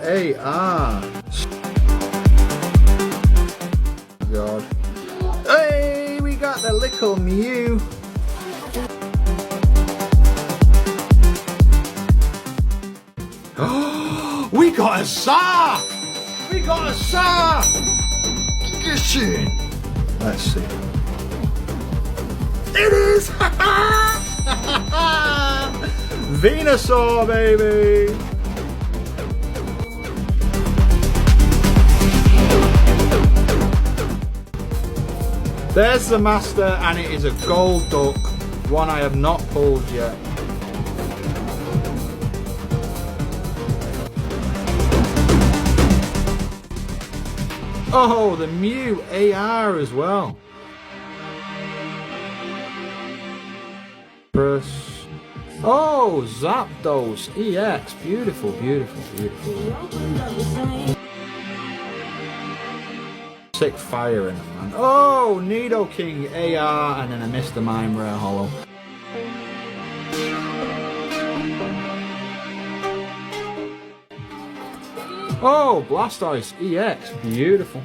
AR. God. Hey, we got the little Mew. Oh, we got a SAR! We got a SAR! Listen. Let's see. It is! Venusaur, baby! There's the master, and it is a gold duck, one I have not pulled yet. Oh, the Mew AR as well. Press. Oh, Zapdos EX. Beautiful, beautiful, beautiful. Sick fire in them, man. Oh, Nidoking AR, and then a Mr. Mime Rare Hollow. Oh, Blastoise EX. Beautiful.